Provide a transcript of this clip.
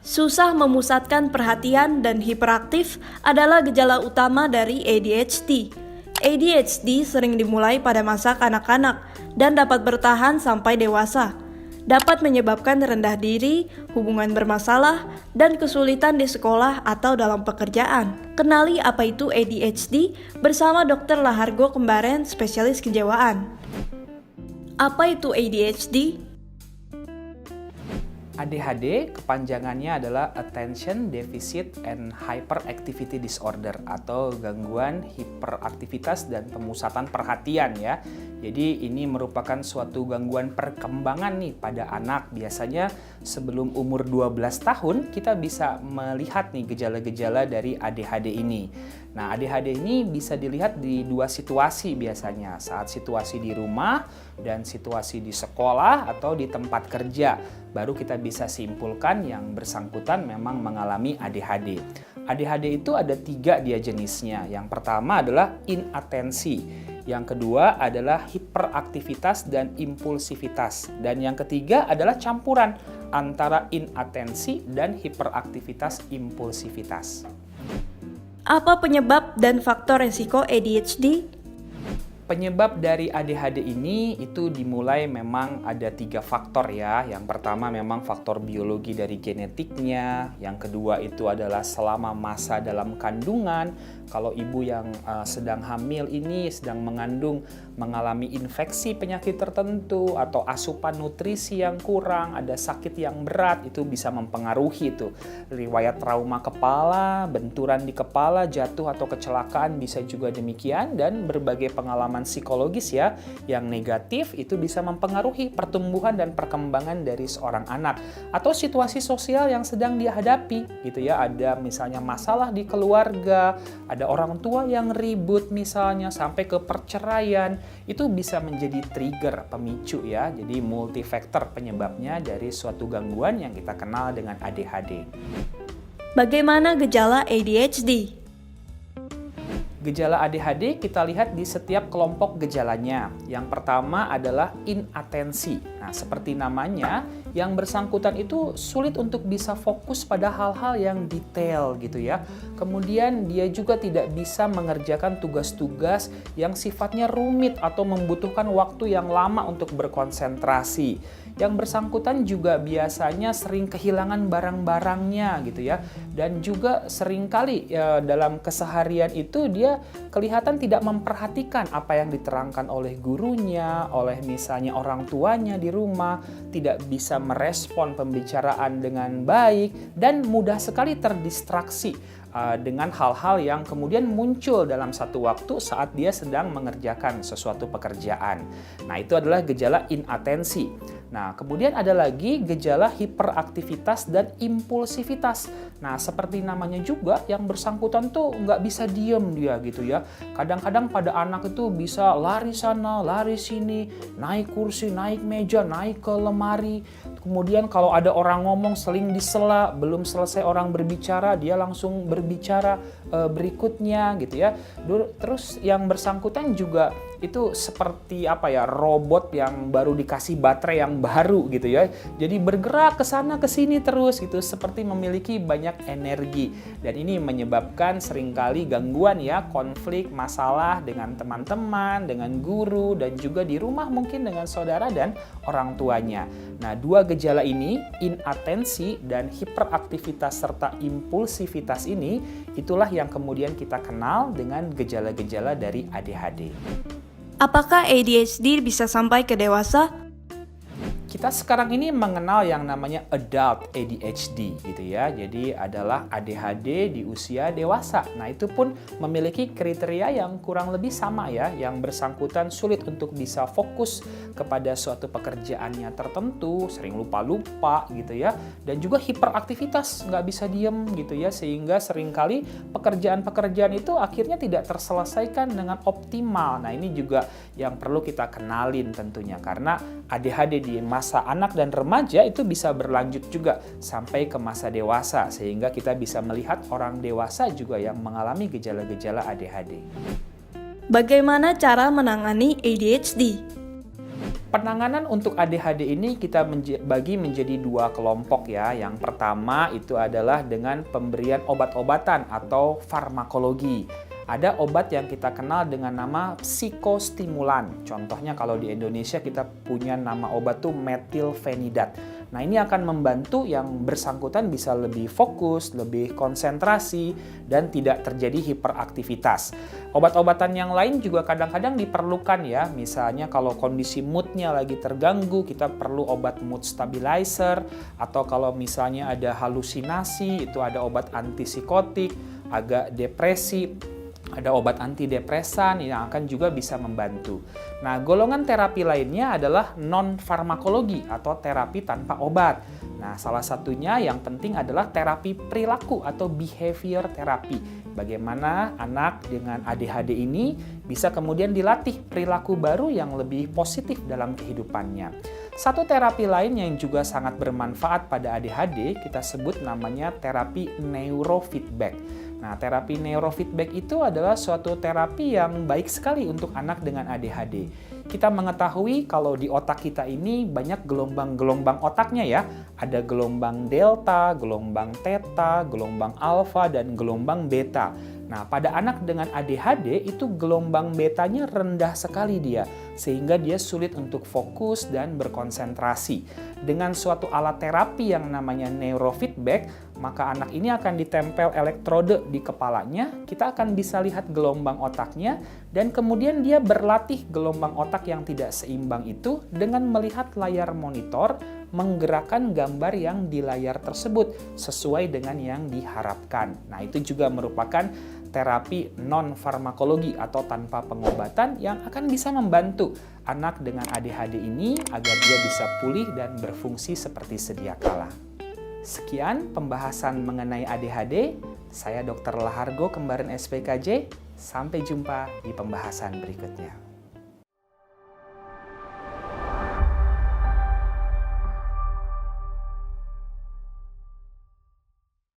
Susah memusatkan perhatian dan hiperaktif adalah gejala utama dari ADHD. ADHD sering dimulai pada masa kanak-kanak dan dapat bertahan sampai dewasa. Dapat menyebabkan rendah diri, hubungan bermasalah, dan kesulitan di sekolah atau dalam pekerjaan. Kenali apa itu ADHD bersama Dr. Lahargo Kembaren, spesialis kejiwaan. Apa itu ADHD? ADHD kepanjangannya adalah Attention Deficit and Hyperactivity Disorder atau gangguan hiperaktivitas dan pemusatan perhatian ya. Jadi ini merupakan suatu gangguan perkembangan nih pada anak. Biasanya sebelum umur 12 tahun kita bisa melihat nih gejala-gejala dari ADHD ini. Nah, ADHD ini bisa dilihat di dua situasi biasanya, saat situasi di rumah dan situasi di sekolah atau di tempat kerja. Baru kita bisa simpulkan yang bersangkutan memang mengalami ADHD. ADHD itu ada 3 dia jenisnya. Yang pertama adalah inatensi. Yang kedua adalah hiperaktivitas dan impulsivitas. Dan yang ketiga adalah campuran antara inatensi dan hiperaktivitas impulsivitas. Apa penyebab dan faktor resiko ADHD? Penyebab dari ADHD ini itu dimulai memang ada 3 faktor ya. Yang pertama memang faktor biologi dari genetiknya. Yang kedua itu adalah selama masa dalam kandungan. Kalau ibu yang sedang hamil ini sedang mengandung mengalami infeksi penyakit tertentu atau asupan nutrisi yang kurang, ada sakit yang berat, itu bisa mempengaruhi itu. Riwayat trauma kepala, benturan di kepala, jatuh atau kecelakaan bisa juga demikian, dan berbagai pengalaman psikologis ya yang negatif itu bisa mempengaruhi pertumbuhan dan perkembangan dari seorang anak, atau situasi sosial yang sedang dia hadapi gitu ya. Ada misalnya masalah di keluarga, ada orang tua yang ribut misalnya sampai ke perceraian, itu bisa menjadi trigger pemicu ya. Jadi multifaktor penyebabnya dari suatu gangguan yang kita kenal dengan ADHD. Bagaimana gejala ADHD? Gejala ADHD kita lihat di setiap kelompok gejalanya. Yang pertama adalah inatensi. Nah, seperti namanya, yang bersangkutan itu sulit untuk bisa fokus pada hal-hal yang detail gitu ya. Kemudian dia juga tidak bisa mengerjakan tugas-tugas yang sifatnya rumit atau membutuhkan waktu yang lama untuk berkonsentrasi. Yang bersangkutan juga biasanya sering kehilangan barang-barangnya gitu ya. Dan juga seringkali dalam keseharian itu dia kelihatan tidak memperhatikan apa yang diterangkan oleh gurunya, oleh misalnya orang tuanya di rumah, tidak bisa merespon pembicaraan dengan baik, dan mudah sekali terdistraksi dengan hal-hal yang kemudian muncul dalam satu waktu saat dia sedang mengerjakan sesuatu pekerjaan. Nah, itu adalah gejala inatensi. Nah, kemudian ada lagi gejala hiperaktivitas dan impulsivitas. Nah, seperti namanya juga, yang bersangkutan tuh nggak bisa diem dia gitu ya. Kadang-kadang pada anak itu bisa lari sana, lari sini, naik kursi, naik meja, naik ke lemari. Kemudian kalau ada orang ngomong seling disela, belum selesai orang berbicara, dia langsung berbicara berikutnya gitu ya. Terus yang bersangkutan juga itu seperti apa ya, robot yang baru dikasih baterai yang baru gitu ya. Jadi bergerak ke sana ke sini terus gitu, seperti memiliki banyak energi. Dan ini menyebabkan seringkali gangguan ya, konflik, masalah dengan teman-teman, dengan guru, dan juga di rumah mungkin dengan saudara dan orang tuanya. Nah, 2 gejala ini, inatensi dan hiperaktivitas serta impulsivitas ini, itulah yang kemudian kita kenal dengan gejala-gejala dari ADHD. Apakah ADHD bisa sampai ke dewasa? Kita sekarang ini mengenal yang namanya adult ADHD gitu ya. Jadi adalah ADHD di usia dewasa. Nah, itu pun memiliki kriteria yang kurang lebih sama ya. Yang bersangkutan sulit untuk bisa fokus kepada suatu pekerjaannya tertentu, sering lupa-lupa gitu ya. Dan juga hiperaktivitas, nggak bisa diem gitu ya. Sehingga seringkali pekerjaan-pekerjaan itu akhirnya tidak terselesaikan dengan optimal. Nah, ini juga yang perlu kita kenalin tentunya. Karena ADHD di masa anak dan remaja itu bisa berlanjut juga sampai ke masa dewasa, sehingga kita bisa melihat orang dewasa juga yang mengalami gejala-gejala ADHD. Bagaimana cara menangani ADHD? Penanganan untuk ADHD ini kita bagi menjadi dua kelompok ya. Yang pertama itu adalah dengan pemberian obat-obatan atau farmakologi. Ada obat yang kita kenal dengan nama psikostimulan. Contohnya kalau di Indonesia kita punya nama obat tuh metilfenidat. Nah, ini akan membantu yang bersangkutan bisa lebih fokus, lebih konsentrasi, dan tidak terjadi hiperaktivitas. Obat-obatan yang lain juga kadang-kadang diperlukan ya. Misalnya kalau kondisi moodnya lagi terganggu, kita perlu obat mood stabilizer. Atau kalau misalnya ada halusinasi, itu ada obat antipsikotik, agak depresi, ada obat antidepresan yang akan juga bisa membantu. Nah, golongan terapi lainnya adalah non-farmakologi atau terapi tanpa obat. Nah, salah satunya yang penting adalah terapi perilaku atau behavior therapy. Bagaimana anak dengan ADHD ini bisa kemudian dilatih perilaku baru yang lebih positif dalam kehidupannya. Satu terapi lain yang juga sangat bermanfaat pada ADHD, kita sebut namanya terapi neurofeedback. Nah, terapi neurofeedback itu adalah suatu terapi yang baik sekali untuk anak dengan ADHD. Kita mengetahui kalau di otak kita ini banyak gelombang-gelombang otaknya ya. Ada gelombang delta, gelombang theta, gelombang alfa, dan gelombang beta. Nah, pada anak dengan ADHD itu gelombang betanya rendah sekali dia, sehingga dia sulit untuk fokus dan berkonsentrasi. Dengan suatu alat terapi yang namanya neurofeedback, maka anak ini akan ditempel elektrode di kepalanya, kita akan bisa lihat gelombang otaknya, dan kemudian dia berlatih gelombang otak yang tidak seimbang itu dengan melihat layar monitor, menggerakkan gambar yang di layar tersebut sesuai dengan yang diharapkan. Nah, itu juga merupakan terapi non-farmakologi atau tanpa pengobatan yang akan bisa membantu anak dengan ADHD ini agar dia bisa pulih dan berfungsi seperti sedia kala. Sekian pembahasan mengenai ADHD. Saya Dr. Lahargo, Kembaran SPKJ. Sampai jumpa di pembahasan berikutnya.